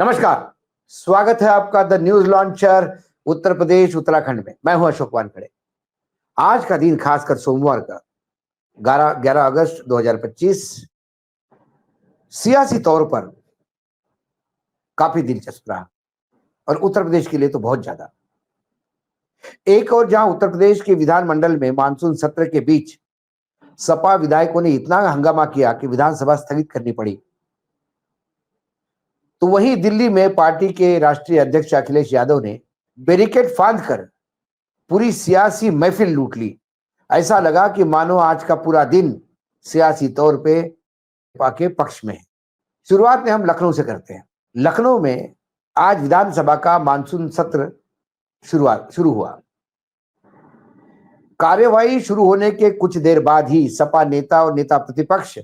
नमस्कार। स्वागत है आपका the news launcher Uttar Pradesh Uttarakhand में। मैं हूं अशोक वानखड़े। आज का दिन खासकर सोमवार का 11 अगस्त 2025 सियासी तौर पर काफी दिलचस्प रहा और उत्तर प्रदेश के लिए तो बहुत ज्यादा। एक और जहां उत्तर प्रदेश के विधानमंडल में मानसून सत्र के बीच सपा विधायकों ने इतना हंगामा किया कि विधानसभा स्थगित करनी पड़ी, तो वहीं दिल्ली में पार्टी के राष्ट्रीय अध्यक्ष अखिलेश यादव ने बैरिकेड फांदकर पूरी सियासी महफिल लूट ली। ऐसा लगा कि मानो आज का पूरा दिन सियासी तौर पे के पक्ष में है। शुरुआत में हम लखनऊ से करते हैं। लखनऊ में आज विधानसभा का मानसून सत्र शुरू हुआ। कार्यवाही शुरू होने के कुछ देर बाद ही सपा नेता और नेता प्रतिपक्ष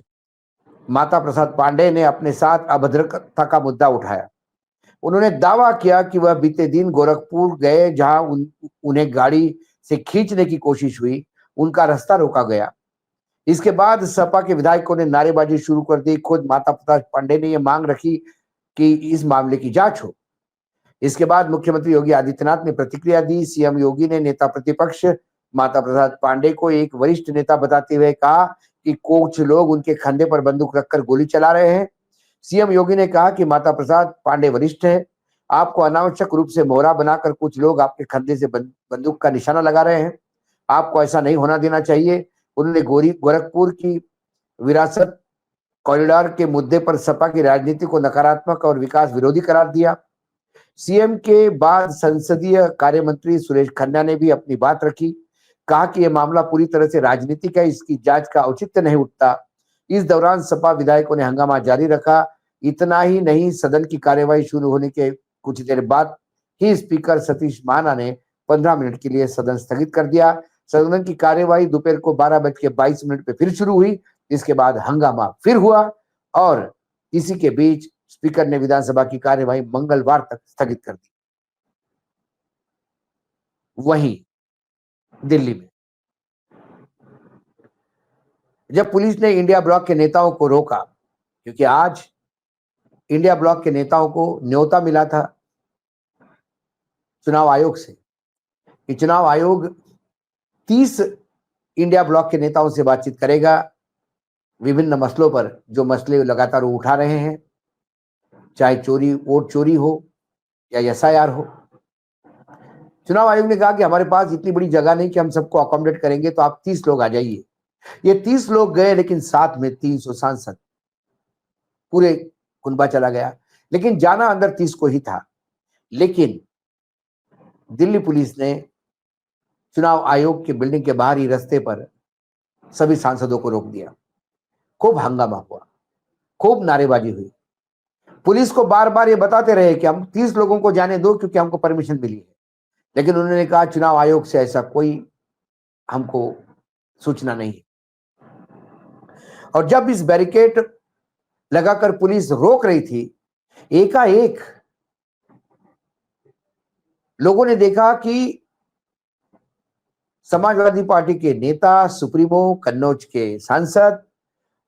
माता प्रसाद पांडेय ने अपने साथ अभद्रता का मुद्दा उठाया। उन्होंने दावा किया कि वह बीते दिन गोरखपुर गए, जहां उन्हें गाड़ी से खींचने की कोशिश हुई, उनका रास्ता रोका गया। इसके बाद सपा के विधायकों ने नारेबाजी शुरू कर दी। खुद माता प्रसाद पांडेय ने यह मांग रखी कि इस मामले की जांच हो। इसके बाद मुख्यमंत्री योगी आदित्यनाथ ने प्रतिक्रिया दी। सीएम योगी ने नेता प्रतिपक्ष माता प्रसाद पांडेय को एक वरिष्ठ नेता बताते हुए कहा कि कुछ लोग उनके कंधे पर बंदूक रखकर गोली चला रहे हैं। सीएम योगी ने कहा कि माता प्रसाद पांडेय वरिष्ठ है, आपको अनावश्यक रूप से मोहरा बनाकर कुछ लोग आपके कंधे से बंदूक का निशाना लगा रहे हैं। आपको ऐसा नहीं होना देना चाहिए। उन्होंने गोरखपुर की विरासत कॉरिडोर के मुद्दे पर सपा की राजनीति को नकारात्मक और विकास विरोधी करार दिया। सीएम के बाद संसदीय कार्य मंत्री सुरेश खन्ना ने भी अपनी बात रखी। कहा कि यह मामला पूरी तरह से राजनीतिक है, इसकी जांच का औचित्य नहीं उठता। इस दौरान सपा विधायकों ने हंगामा जारी रखा। इतना ही नहीं, सदन की कार्यवाही शुरू होने के कुछ देर बाद ही स्पीकर सतीश महाना ने 15 मिनट के लिए सदन स्थगित कर दिया। सदन की कार्यवाही दोपहर को 12:22 पे फिर शुरू हुई। इसके बाद हंगामा फिर हुआ और इसी के बीच स्पीकर ने विधानसभा की कार्यवाही मंगलवार तक स्थगित कर दी। वहीं दिल्ली में जब पुलिस ने इंडिया ब्लॉक के नेताओं को रोका, क्योंकि आज इंडिया ब्लॉक के नेताओं को न्योता मिला था चुनाव आयोग से कि चुनाव आयोग 30 इंडिया ब्लॉक के नेताओं से बातचीत करेगा विभिन्न मसलों पर, जो मसले लगातार वो उठा रहे हैं, चाहे वोट चोरी हो या एसआईआर हो। चुनाव आयोग ने कहा कि हमारे पास इतनी बड़ी जगह नहीं कि हम सबको अकोमोडेट करेंगे, तो आप 30 लोग आ जाइए। ये 30 लोग गए, लेकिन साथ में 300 सांसद, पूरे कुनबा चला गया। लेकिन जाना अंदर 30 को ही था। लेकिन दिल्ली पुलिस ने चुनाव आयोग की बिल्डिंग के बाहर ही रास्ते पर सभी सांसदों को रोक दिया। खूब हंगामा हुआ, खूब नारेबाजी हुई। पुलिस को बार बार ये बताते रहे कि हम 30 लोगों को जाने दो, क्योंकि हमको परमिशन मिली है। लेकिन उन्होंने कहा चुनाव आयोग से ऐसा कोई हमको सूचना नहीं है। और जब इस बैरिकेड लगाकर पुलिस रोक रही थी, एकाएक लोगों ने देखा कि समाजवादी पार्टी के नेता, सुप्रीमो, कन्नौज के सांसद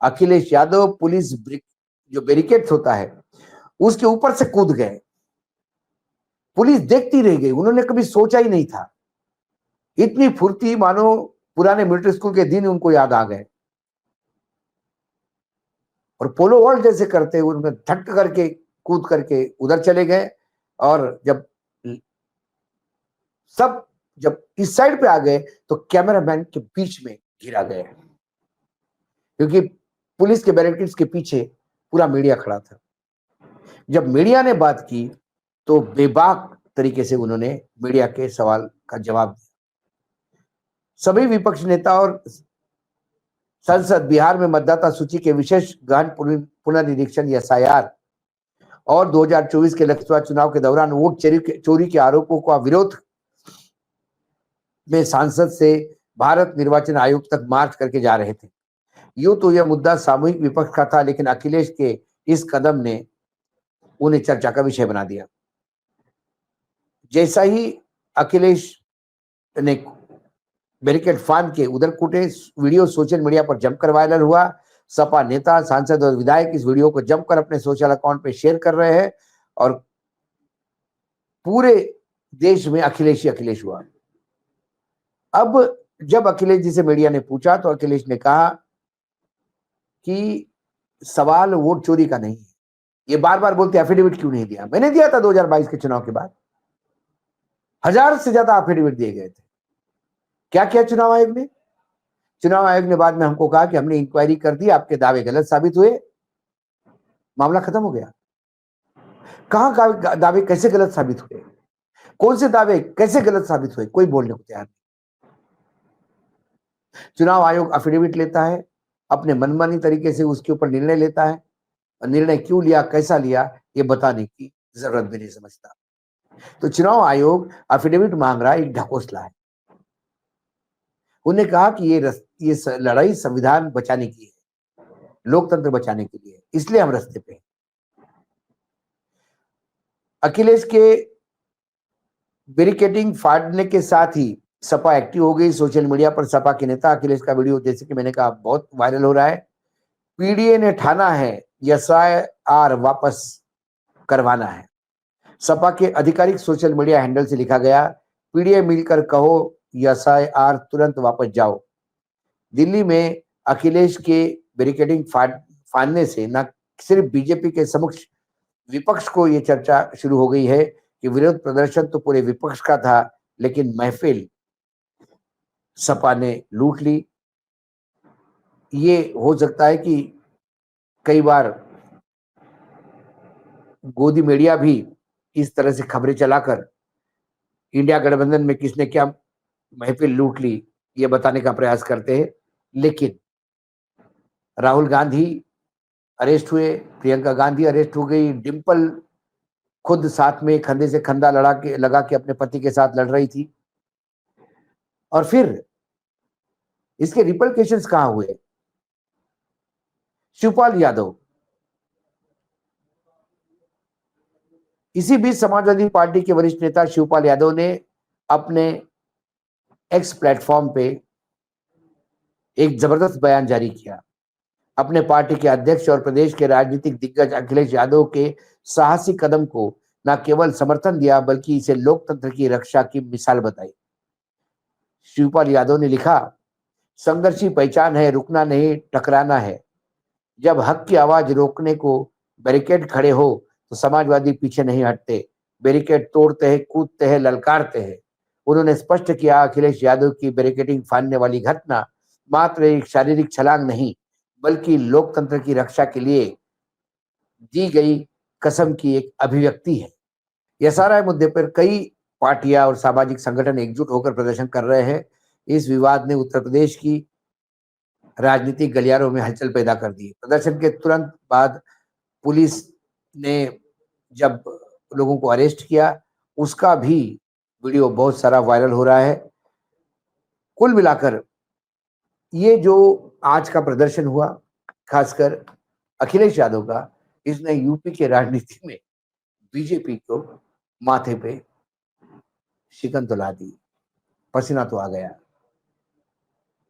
अखिलेश यादव पुलिस जो बैरिकेड होता है उसके ऊपर से कूद गए। पुलिस देखती रह गई। उन्होंने कभी सोचा ही नहीं था। इतनी फुर्ती, मानो पुराने मिलिट्री स्कूल के दिन उनको याद आ गए। और पोलो वॉल्ट जैसे करते हुए उनमें धट करके कूद करके उधर चले गए। और जब इस साइड पे आ गए तो कैमरामैन के बीच में गिरा गया, क्योंकि पुलिस के बैरिकेड्स के पीछे पूरा मीडिया खड़ा था। जब मीडिया ने बात की तो बेबाक तरीके से उन्होंने मीडिया के सवाल का जवाब दिया। सभी विपक्ष नेता और संसद बिहार में मतदाता सूची के विशेष गहन पुनर्निरीक्षण एसआईआर और 2024 के लोकसभा चुनाव के दौरान वोट चोरी के आरोपों का विरोध में सांसद से भारत निर्वाचन आयोग तक मार्च करके जा रहे थे। यूं तो यह मुद्दा सामूहिक विपक्ष का था, लेकिन अखिलेश के इस कदम ने उन्हें चर्चा का विषय बना दिया। जैसा ही अखिलेश ने बैरिकेड फांद के उधर कूटे, वीडियो सोशल मीडिया पर जमकर वायरल हुआ। सपा नेता, सांसद और विधायक इस वीडियो को जमकर अपने सोशल अकाउंट पे शेयर कर रहे हैं और पूरे देश में अखिलेश ही अखिलेश हुआ। अब जब अखिलेश जी से मीडिया ने पूछा तो अखिलेश ने कहा कि सवाल वोट चोरी का नहीं है। ये बार-बार बोलते एफिडेविट क्यों नहीं दिया? मैंने दिया था 2022 के चुनाव के बाद। 1000 से ज्यादा एफिडेविट दिए गए थे। क्या किया चुनाव आयोग ने? चुनाव आयोग ने बाद में हमको कहा कि हमने इंक्वायरी कर दी, आपके दावे गलत साबित हुए, मामला खत्म हो गया। कहां दावे कैसे गलत साबित हुए? कौन से दावे कैसे गलत साबित हुए? कोई बोलने को तैयार नहीं। चुनाव आयोग एफिडेविट लेता है, अपने मनमानी तरीके से उसके ऊपर निर्णय लेता है, और निर्णय क्यों लिया, कैसा लिया, ये बताने की जरूरत भी नहीं समझता। तो चुनाव आयोग एफिडेविट मांग रहा है, एक ढकोसला है। उन्होंने कहा कि ये लड़ाई संविधान बचाने की है, लोकतंत्र बचाने के लिए, इसलिए हम रास्ते पे हैं। अखिलेश के बैरिकेडिंग फाड़ने के साथ ही सपा एक्टिव हो गई। सोशल मीडिया पर सपा के नेता अखिलेश का वीडियो, जैसे कि मैंने कहा, बहुत वायरल हो रहा है। पीडीए ने ठाना है एसआईआर वापस करवाना है। सपा के आधिकारिक सोशल मीडिया हैंडल से लिखा गया, पीडीए मिलकर कहो एसआईआर तुरंत वापस जाओ। दिल्ली में अखिलेश के बैरिकेडिंग फाड़ने से न सिर्फ बीजेपी के समक्ष विपक्ष को यह चर्चा शुरू हो गई है कि विरोध प्रदर्शन तो पूरे विपक्ष का था, लेकिन महफिल सपा ने लूट ली। ये हो सकता है कि कई बार गोदी मीडिया भी इस तरह से खबरें चलाकर इंडिया गठबंधन में किसने क्या महफिल लूट ली, ये बताने का प्रयास करते हैं। लेकिन राहुल गांधी अरेस्ट हुए, प्रियंका गांधी अरेस्ट हो गई, डिंपल खुद साथ में कंधे से कंधा लगा के अपने पति के साथ लड़ रही थी। और फिर इसके रिपरकशंस कहां हुए? शिवपाल यादव, इसी बीच समाजवादी पार्टी के वरिष्ठ नेता शिवपाल यादव ने अपने एक्स प्लेटफॉर्म पे एक जबरदस्त बयान जारी किया। अपने पार्टी के अध्यक्ष और प्रदेश के राजनीतिक दिग्गज अखिलेश यादव के साहसी कदम को न केवल समर्थन दिया, बल्कि इसे लोकतंत्र की रक्षा की मिसाल बताई। शिवपाल यादव ने लिखा, संघर्ष की पहचान है, रुकना नहीं, टकराना है। जब हक की आवाज रोकने को बैरिकेड खड़े हो तो समाजवादी पीछे नहीं हटते, बैरिकेड तोड़ते हैं, कूदते हैं, ललकारते हैं। उन्होंने स्पष्ट किया, अखिलेश यादव की बैरिकेडिंग फाड़ने वाली घटना मात्र एक शारीरिक छलांग नहीं, बल्कि लोकतंत्र की रक्षा के लिए दी गई कसम की एक अभिव्यक्ति है। यह सारा मुद्दे पर कई पार्टियां और सामाजिक संगठन एकजुट होकर प्रदर्शन कर रहे हैं। इस विवाद ने उत्तर प्रदेश की राजनीतिक गलियारों में हलचल पैदा कर दी। प्रदर्शन के तुरंत बाद पुलिस ने जब लोगों को अरेस्ट किया, उसका भी वीडियो बहुत सारा वायरल हो रहा है। कुल मिलाकर ये जो आज का प्रदर्शन हुआ, खासकर अखिलेश यादव का, इसने यूपी के राजनीति में बीजेपी को माथे पे शिकन तो ला दी, पसीना तो आ गया,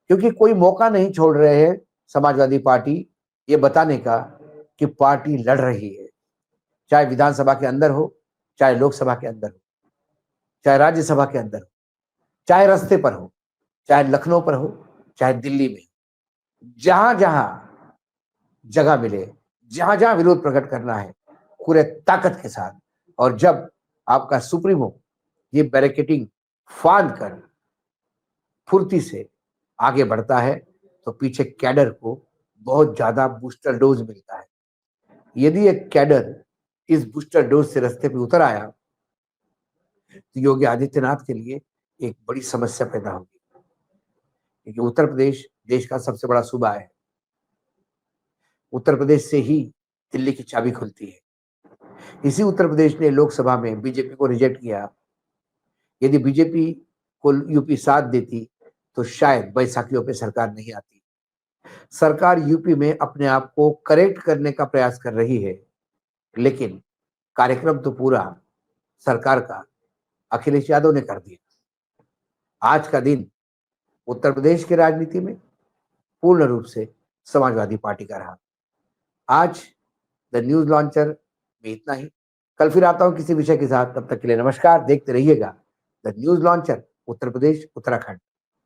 क्योंकि कोई मौका नहीं छोड़ रहे हैं समाजवादी पार्टी ये बताने का कि पार्टी लड़ रही है, चाहे विधानसभा के अंदर हो, चाहे लोकसभा के अंदर हो, चाहे राज्यसभा के अंदर हो, चाहे रास्ते पर हो, चाहे लखनऊ पर हो, चाहे दिल्ली में, जहां जहां जगह मिले, जहां जहां विरोध प्रकट करना है, पूरे ताकत के साथ। और जब आपका सुप्रीमो ये बैरिकेडिंग फांद कर फुर्ती से आगे बढ़ता है, तो पीछे कैडर को बहुत ज्यादा बूस्टर डोज मिलता है। यदि एक कैडर इस बूस्टर डोज से रास्ते पे उतर आया, तो योगी आदित्यनाथ के लिए एक बड़ी समस्या पैदा होगी, क्योंकि उत्तर प्रदेश देश का सबसे बड़ा सूबा है। उत्तर प्रदेश से ही दिल्ली की चाबी खुलती है। इसी उत्तर प्रदेश ने लोकसभा में बीजेपी को रिजेक्ट किया। यदि बीजेपी को यूपी साथ देती तो शायद बैसाखियों पे सरकार नहीं आती। सरकार यूपी में अपने आप को करेक्ट करने का प्रयास कर रही है, लेकिन कार्यक्रम तो पूरा सरकार का अखिलेश यादव ने कर दिया। आज का दिन उत्तर प्रदेश की राजनीति में पूर्ण रूप से समाजवादी पार्टी का रहा। आज द न्यूज लॉन्चर में इतना ही। कल फिर आता हूं किसी विषय के साथ, तब तक के लिए नमस्कार। देखते रहिएगा the news launcher, Uttar Pradesh Uttarakhand.